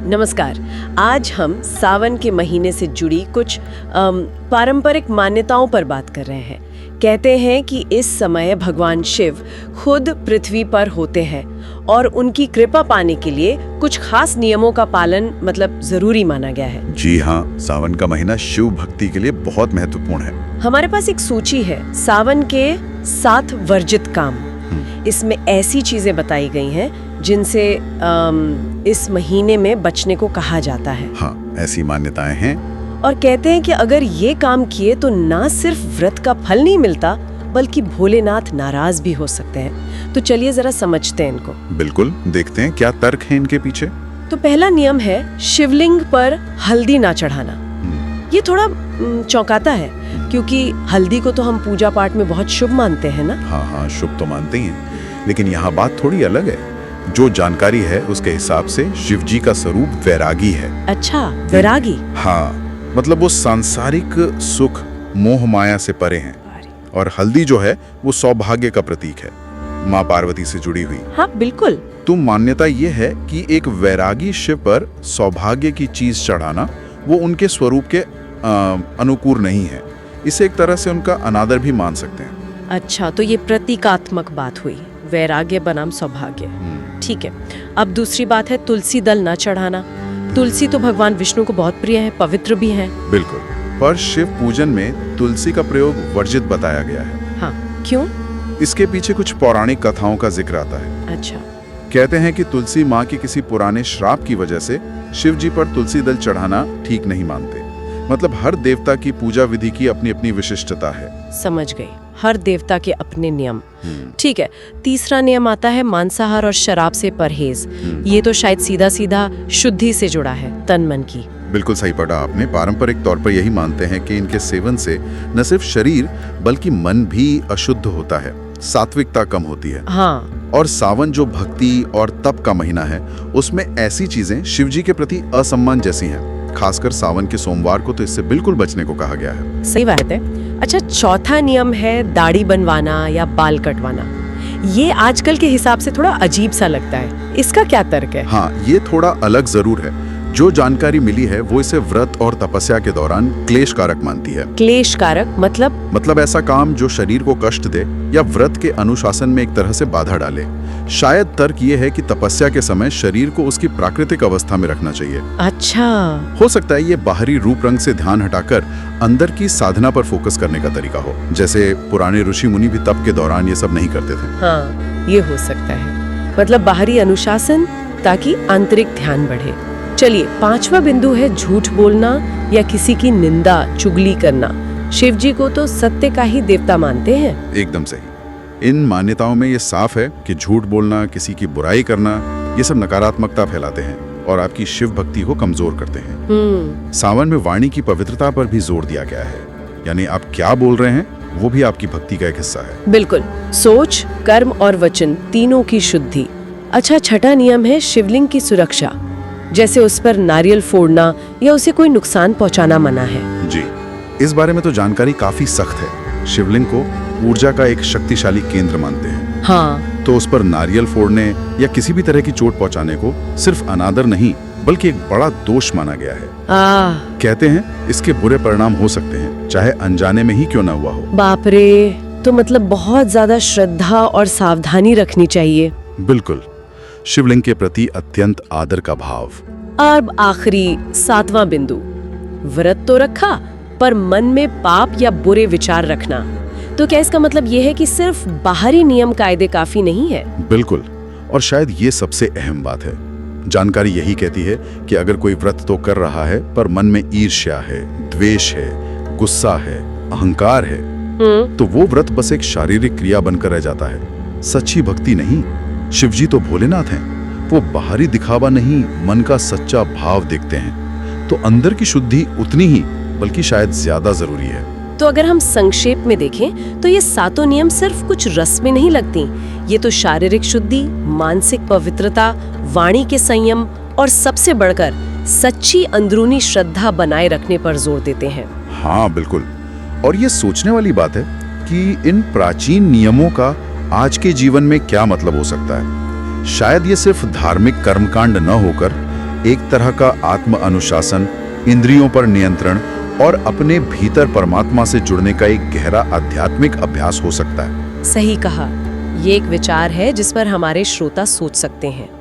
नमस्कार। आज हम सावन के महीने से जुड़ी कुछ पारंपरिक मान्यताओं पर बात कर रहे हैं। कहते हैं कि इस समय भगवान शिव खुद पृथ्वी पर होते हैं और उनकी कृपा पाने के लिए कुछ खास नियमों का पालन जरूरी माना गया है। जी हाँ, सावन का महीना शिव भक्ति के लिए बहुत महत्वपूर्ण है। हमारे पास एक सूची है सावन के 7 वर्जित काम। इसमें ऐसी चीजें बताई गई हैं जिनसे इस महीने में बचने को कहा जाता है। हाँ, ऐसी मान्यताएं हैं। और कहते हैं कि अगर ये काम किए तो ना सिर्फ व्रत का फल नहीं मिलता बल्कि भोलेनाथ नाराज भी हो सकते हैं। तो चलिए जरा समझते हैं इनको। बिल्कुल, देखते हैं क्या तर्क है इनके पीछे। तो पहला नियम है शिवलिंग पर हल्दी ना चढ़ाना। ये थोड़ा चौंकाता है क्योंकि हल्दी को तो हम पूजा पाठ में बहुत शुभ मानते हैं ना। हाँ, शुभ तो मानते हैं, लेकिन यहाँ बात थोड़ी अलग है। जो जानकारी है उसके हिसाब से शिव जी का स्वरूप वैरागी है। अच्छा, वैरागी? हाँ, मतलब वो सांसारिक सुख मोह माया से परे हैं। और हल्दी जो है वो सौभाग्य का प्रतीक है, माँ पार्वती से जुड़ी हुई। हाँ बिल्कुल। तो मान्यता ये है कि एक वैरागी शिव पर सौभाग्य की चीज चढ़ाना वो उनके स्वरूप के अनुकूल नहीं है। इसे एक तरह से उनका अनादर भी मान सकते हैं। अच्छा, तो ये प्रतीकात्मक बात हुई, वैराग्य बनाम सौभाग्य। ठीक है। अब दूसरी बात है तुलसी दल न चढ़ाना। तुलसी तो भगवान विष्णु को बहुत प्रिय है, पवित्र भी है। बिल्कुल, पर शिव पूजन में तुलसी का प्रयोग वर्जित बताया गया है। हाँ, क्यों? इसके पीछे कुछ पौराणिक कथाओं का जिक्र आता है। अच्छा। कहते हैं कि तुलसी माँ के किसी पुराने श्राप की वजह से शिव जी पर तुलसी दल चढ़ाना ठीक नहीं मानते। मतलब हर देवता की पूजा विधि की अपनी अपनी विशिष्टता है। समझ गई, हर देवता के अपने नियम। ठीक है। तीसरा नियम आता है मांसाहार और शराब से परहेज। ये तो शायद सीधा सीधा शुद्धि से जुड़ा है, तन मन की। बिल्कुल सही पढ़ा आपने। पारंपरिक तौर पर यही मानते हैं कि इनके सेवन से न सिर्फ शरीर बल्कि मन भी अशुद्ध होता है, सात्विकता कम होती है। हाँ। और सावन जो भक्ति और तप का महीना है उसमें ऐसी चीजें शिव जी के प्रति असम्मान जैसी हैं। खासकर सावन के सोमवार को तो इससे बिल्कुल बचने को कहा गया है। सही बात है। अच्छा, चौथा नियम है दाढ़ी बनवाना या बाल कटवाना। ये आजकल के हिसाब से थोड़ा अजीब सा लगता है, इसका क्या तर्क है? हाँ, ये थोड़ा अलग जरूर है। जो जानकारी मिली है वो इसे व्रत और तपस्या के दौरान क्लेश कारक मानती है। क्लेश कारक मतलब ऐसा काम जो शरीर को कष्ट दे या व्रत के अनुशासन में एक तरह से बाधा डाले। शायद तर्क ये है कि तपस्या के समय शरीर को उसकी प्राकृतिक अवस्था में रखना चाहिए। अच्छा। हो सकता है ये बाहरी रूप रंग से ध्यान हटाकर अंदर की साधना पर फोकस करने का तरीका हो, जैसे पुराने ऋषि मुनि भी तप के दौरान ये सब नहीं करते थे। हाँ, ये हो सकता है। मतलब बाहरी अनुशासन ताकि आंतरिक ध्यान बढ़े। चलिए, 5वां बिंदु है झूठ बोलना या किसी की निंदा चुगली करना। शिव जी को तो सत्य का ही देवता मानते हैं। एकदम सही। इन मान्यताओं में ये साफ है कि झूठ बोलना, किसी की बुराई करना, ये सब नकारात्मकता फैलाते हैं और आपकी शिव भक्ति को कमजोर करते हैं। सावन में वाणी की पवित्रता पर भी जोर दिया गया है, यानी आप क्या बोल रहे हैं वो भी आपकी भक्ति का एक हिस्सा है। बिल्कुल, सोच, कर्म और वचन तीनों की शुद्धि। अच्छा, छठा नियम है शिवलिंग की सुरक्षा, जैसे उस पर नारियल फोड़ना या उसे कोई नुकसान पहुंचाना मना है। जी, इस बारे में तो जानकारी काफी सख्त है। शिवलिंग को ऊर्जा का एक शक्तिशाली केंद्र मानते हैं। हाँ। तो उस पर नारियल फोड़ने या किसी भी तरह की चोट पहुंचाने को सिर्फ अनादर नहीं बल्कि एक बड़ा दोष माना गया है। कहते हैं इसके बुरे परिणाम हो सकते हैं, चाहे अनजाने में ही क्यों न हुआ हो। बाप रे, तो मतलब बहुत ज्यादा श्रद्धा और सावधानी रखनी चाहिए। बिल्कुल, शिवलिंग के प्रति अत्यंत आदर का भाव। अब आखिरी 7वां बिंदु, व्रत तो रखा पर मन में पाप या बुरे विचार रखना। तो क्या इसका मतलब ये है कि सिर्फ बाहरी नियम कायदे काफी नहीं है? बिल्कुल, और शायद ये सबसे अहम बात है। जानकारी यही कहती है कि अगर कोई व्रत तो कर रहा है पर मन में ईर्ष्या है, द्वेष है, गुस्सा है, अहंकार है, तो वो व्रत बस एक शारीरिक क्रिया बनकर रह जाता है, सच्ची भक्ति नहीं। शिवजी तो भोलेनाथ हैं, वो बाहरी दिखावा नहीं मन का सच्चा भाव देखते हैं। तो अंदर की शुद्धि उतनी ही बल्कि शायद ज्यादा जरूरी है। तो अगर हम संक्षेप में देखें तो ये 7 नियम सिर्फ कुछ रस्में नहीं लगती। ये तो शारीरिक शुद्धि, मानसिक पवित्रता, वाणी के संयम और सबसे बढ़कर सच्ची अंदरूनी श्रद्धा बनाए रखने पर जोर देते हैं। हाँ बिल्कुल, और ये सोचने वाली बात है कि इन प्राचीन नियमों का आज के जीवन में क्या मतलब हो सकता है। शायद ये सिर्फ धार्मिक कर्मकांड न होकर एक तरह का आत्म अनुशासन, इंद्रियों पर नियंत्रण और अपने भीतर परमात्मा से जुड़ने का एक गहरा आध्यात्मिक अभ्यास हो सकता है। सही कहा। ये एक विचार है जिस पर हमारे श्रोता सोच सकते हैं।